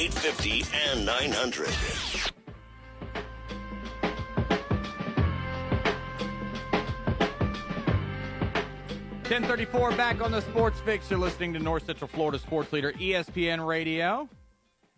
850 and 900. 10:34 back on the Sports Fix. You're listening to North Central Florida sports leader ESPN Radio,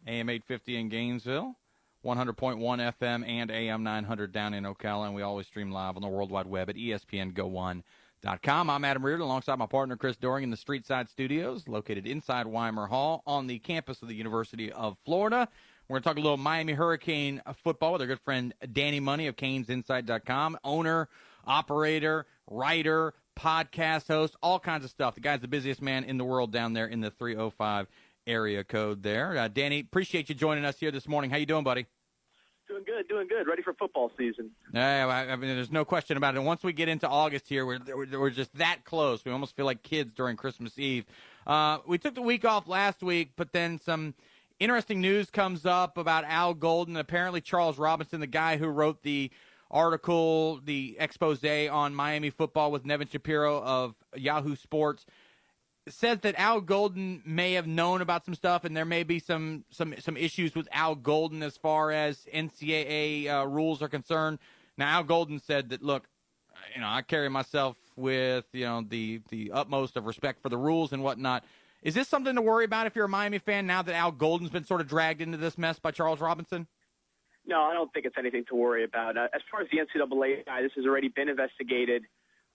AM 850 in Gainesville, 100.1 FM and AM 900 down in Ocala, and we always stream live on the World Wide Web at ESPNGo1.com. I'm Adam Reardon alongside my partner Chris Doring in the Street Side Studios, located inside Weimer Hall on the campus of the University of Florida. We're going to talk a little Miami Hurricane football with our good friend Danny Money of CanesInsight.com, owner, operator, writer, podcast host, all kinds of stuff. The guy's the busiest man in the world down there in the 305 area code there. Danny, appreciate you joining us here this morning. How you doing, buddy? Doing good. Ready for football season. I mean, there's no question about it. And once we get into August here, we're just that close. We almost feel like kids during Christmas Eve. We took the week off last week, but then some interesting news comes up about Al Golden. Apparently Charles Robinson, the guy who wrote the article, the expose on Miami football with Nevin Shapiro of Yahoo Sports, says that Al Golden may have known about some stuff, and there may be some issues with Al Golden as far as NCAA rules are concerned. Now, Al Golden said that, look, I carry myself with the utmost of respect for the rules and whatnot. Is this something to worry about if you're a Miami fan now that Al Golden's been sort of dragged into this mess by Charles Robinson? No, I don't think it's anything to worry about. As far as the NCAA guy, this has already been investigated.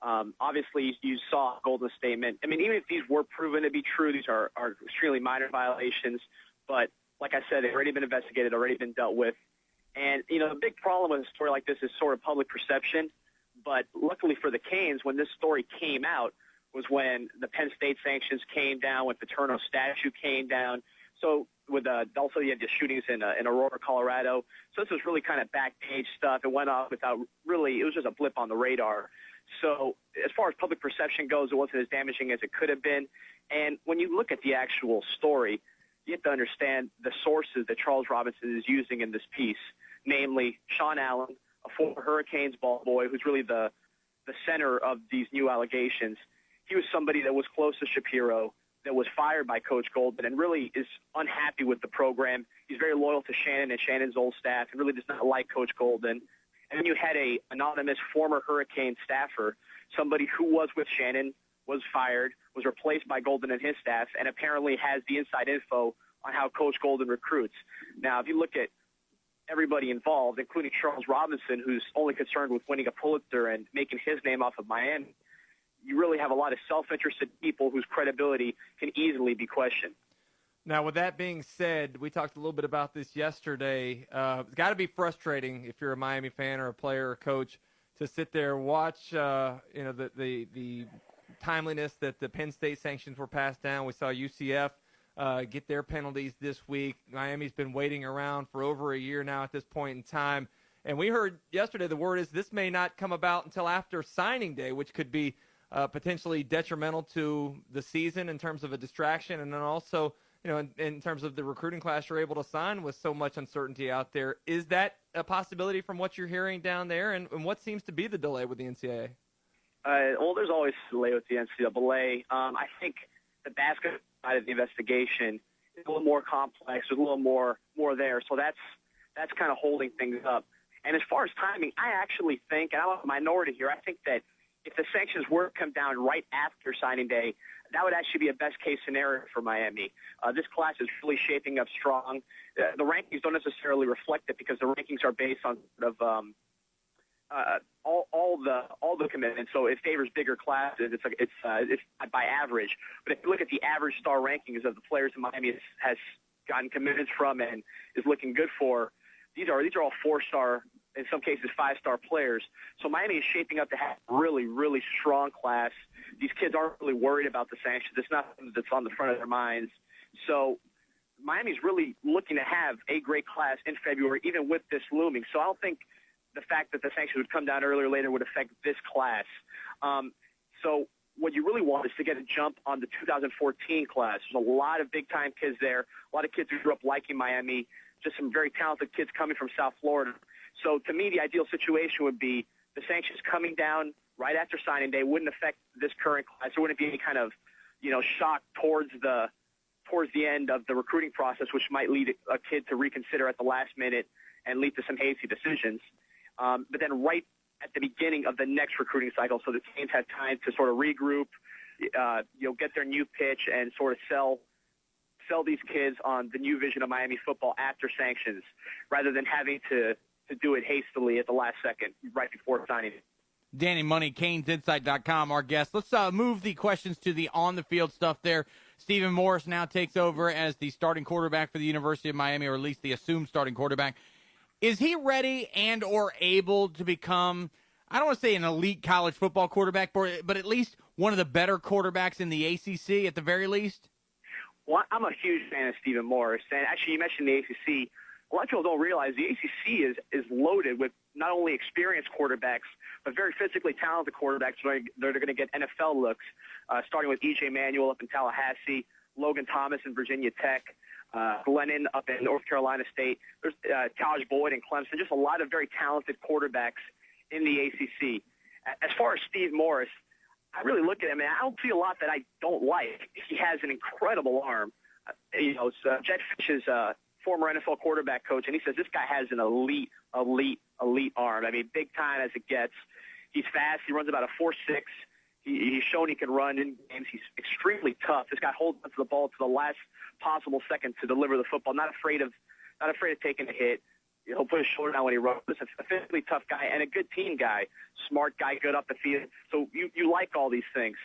Obviously, you saw Golden's statement. I mean, even if these were proven to be true, these are extremely minor violations. But like I said, they've already been investigated, already been dealt with. And, the big problem with a story like this is sort of public perception. But luckily for the Canes, when this story came out was when the Penn State sanctions came down, when Paterno's statue came down. So with also you had the shootings in Aurora, Colorado. So this was really kind of backpage stuff. It went off without really – it was just a blip on the radar. So as far as public perception goes, it wasn't as damaging as it could have been. And when you look at the actual story, you have to understand the sources that Charles Robinson is using in this piece, namely Sean Allen, a former Hurricanes ball boy who's really the center of these new allegations. He was somebody that was close to Shapiro, that was fired by Coach Golden, and really is unhappy with the program. He's very loyal to Shannon and Shannon's old staff and really does not like Coach Golden. And then you had a anonymous former Hurricane staffer, somebody who was with Shannon, was fired, was replaced by Golden and his staff, and apparently has the inside info on how Coach Golden recruits. Now, if you look at everybody involved, including Charles Robinson, who's only concerned with winning a Pulitzer and making his name off of Miami, you really have a lot of self-interested people whose credibility can easily be questioned. Now, with that being said, we talked a little bit about this yesterday. It's got to be frustrating if you're a Miami fan or a player or coach to sit there and watch, the timeliness that the Penn State sanctions were passed down. We saw UCF get their penalties this week. Miami's been waiting around for over a year now at this point in time. And we heard yesterday the word is this may not come about until after signing day, which could be potentially detrimental to the season in terms of a distraction, and then also, in terms of the recruiting class you're able to sign with so much uncertainty out there. Is that a possibility from what you're hearing down there, and what seems to be the delay with the NCAA? Well, there's always a delay with the NCAA. I think the basketball side of the investigation is a little more complex. There's a little more there, so that's kind of holding things up. And as far as timing, I actually think, and I'm a minority here, I think that if the sanctions were to come down right after signing day, that would actually be a best-case scenario for Miami. This class is really shaping up strong. The rankings don't necessarily reflect it because the rankings are based on sort of all the commitments. So it favors bigger classes. It's by average. But if you look at the average star rankings of the players that Miami has gotten commitments from and is looking good for, these are all 4-star, in some cases 5-star players. So Miami is shaping up to have a really, really strong class. These kids aren't really worried about the sanctions. It's not something that's on the front of their minds. So Miami's really looking to have a great class in February, even with this looming. So I don't think the fact that the sanctions would come down earlier or later would affect this class. So what you really want is to get a jump on the 2014 class. There's a lot of big-time kids there, a lot of kids who grew up liking Miami, just some very talented kids coming from South Florida. So to me, the ideal situation would be the sanctions coming down right after signing day wouldn't affect this current class. There wouldn't be any kind of, shock towards the towards the end of the recruiting process, which might lead a kid to reconsider at the last minute and lead to some hasty decisions. But then right at the beginning of the next recruiting cycle, so the teams have time to sort of regroup, get their new pitch and sort of sell these kids on the new vision of Miami football after sanctions, rather than having to do it hastily at the last second right before signing it. Danny Money, CanesInsight.com, our guest. Let's move the questions to the on-the-field stuff there. Stephen Morris now takes over as the starting quarterback for the University of Miami, or at least the assumed starting quarterback. Is he ready and or able to become, I don't want to say an elite college football quarterback, but at least one of the better quarterbacks in the ACC at the very least? Well, I'm a huge fan of Stephen Morris. And actually, you mentioned the ACC. A lot of people don't realize the ACC is loaded with not only experienced quarterbacks, but very physically talented quarterbacks that are going to get NFL looks, starting with E.J. Manuel up in Tallahassee, Logan Thomas in Virginia Tech, Glennon up in North Carolina State. There's Taj Boyd in Clemson, just a lot of very talented quarterbacks in the ACC. As far as Steve Morris, I really look at him, and I don't see a lot that I don't like. He has an incredible arm. Jed Fish is former NFL quarterback coach, and he says this guy has an elite arm. I mean, big time as it gets. He's fast. He runs about a 4.6. He's shown he can run in games. He's extremely tough. This guy holds onto the ball to the last possible second to deliver the football. Not afraid of taking a hit. He'll put his shoulder down when he runs. He's a physically tough guy and a good team guy. Smart guy, good up the field. So you like all these things.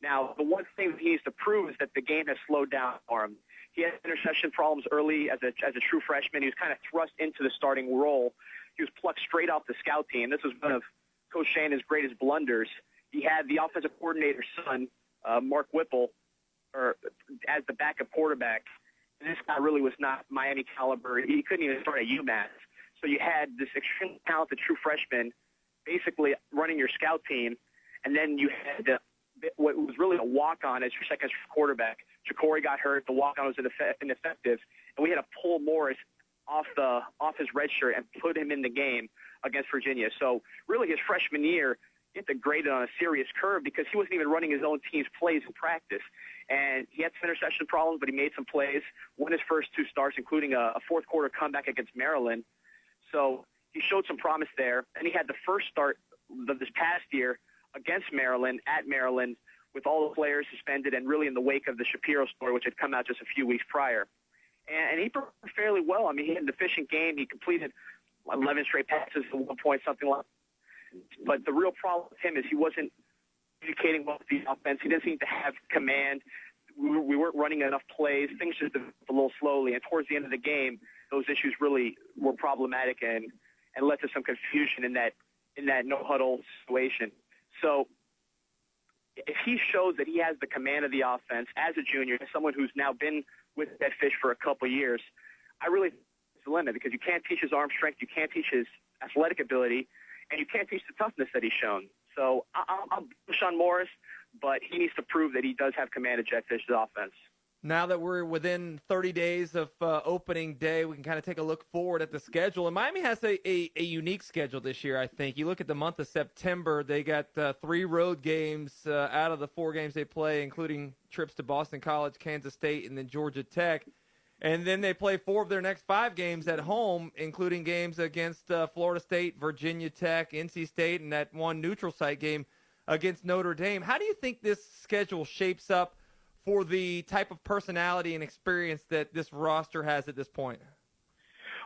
Now, the one thing that he needs to prove is that the game has slowed down for him. He had interception problems early as a true freshman. He was kind of thrust into the starting role. He was plucked straight off the scout team. This was one of Coach Shannon's greatest blunders. He had the offensive coordinator's son, Mark Whipple, as the backup quarterback. And this guy really was not Miami caliber. He couldn't even start at UMass. So you had this extremely talented true freshman basically running your scout team, and then you had what was really a walk-on as your second quarterback. Ja'Cory got hurt. The walk-on was ineffective, and we had to pull Morris off his red shirt and put him in the game against Virginia. So really his freshman year, he had to grade it on a serious curve because he wasn't even running his own team's plays in practice. And he had some interception problems, but he made some plays, won his first two starts, including a fourth-quarter comeback against Maryland. So he showed some promise there. And he had the first start of this past year against Maryland, at Maryland, with all the players suspended and really in the wake of the Shapiro story, which had come out just a few weeks prior. And he performed fairly well. I mean, he had an efficient game. He completed 11 straight passes at one point, something like that. But the real problem with him is he wasn't communicating well with the offense. He didn't seem to have command. We weren't running enough plays. Things just developed a little slowly. And towards the end of the game, those issues really were problematic and led to some confusion in that no-huddle situation. So if he shows that he has the command of the offense as a junior, as someone who's now been with that Fish for a couple of years, I really think it's the limit because you can't teach his arm strength, you can't teach his athletic ability, and you can't teach the toughness that he's shown. So I'm bullish on Morris, but he needs to prove that he does have command of Jet Fish's offense. Now that we're within 30 days of opening day, we can kind of take a look forward at the schedule. And Miami has a unique schedule this year, I think. You look at the month of September, they got 3 road games out of the 4 games they play, including trips to Boston College, Kansas State, and then Georgia Tech. And then they play 4 of their next 5 games at home, including games against Florida State, Virginia Tech, NC State, and that one neutral site game against Notre Dame. How do you think this schedule shapes up for the type of personality and experience that this roster has at this point?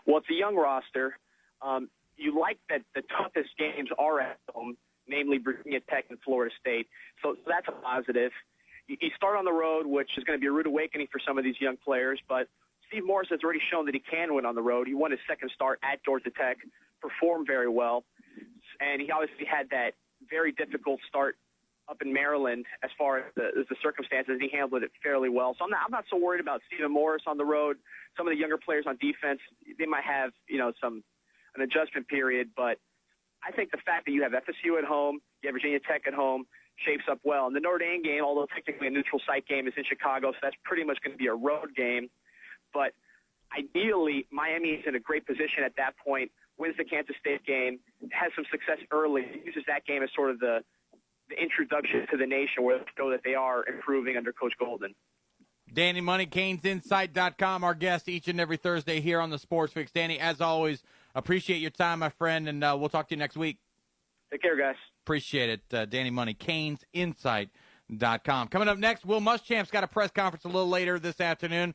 Well, it's a young roster. You like that the toughest games are at home, namely Virginia Tech and Florida State. So that's a positive. You start on the road, which is going to be a rude awakening for some of these young players, but Steve Morris has already shown that he can win on the road. He won his second start at Georgia Tech, performed very well, and he obviously had that very difficult start up in Maryland as far as the circumstances. He handled it fairly well. So I'm not so worried about Stephen Morris on the road. Some of the younger players on defense, they might have, an adjustment period, but I think the fact that you have FSU at home, you have Virginia Tech at home, shapes up well. And the Notre Dame game, although technically a neutral site game, is in Chicago, so that's pretty much going to be a road game. But ideally, Miami is in a great position at that point, wins the Kansas State game, has some success early, uses that game as sort of the introduction to the nation where they know that they are improving under Coach Golden. Danny Money, CanesInsight.com, our guest each and every Thursday here on the Sports Fix. Danny, as always, appreciate your time, my friend, and we'll talk to you next week. Take care, guys. Appreciate it. Danny Money, CanesInsight.com. Coming up next, Will Muschamp's got a press conference a little later this afternoon.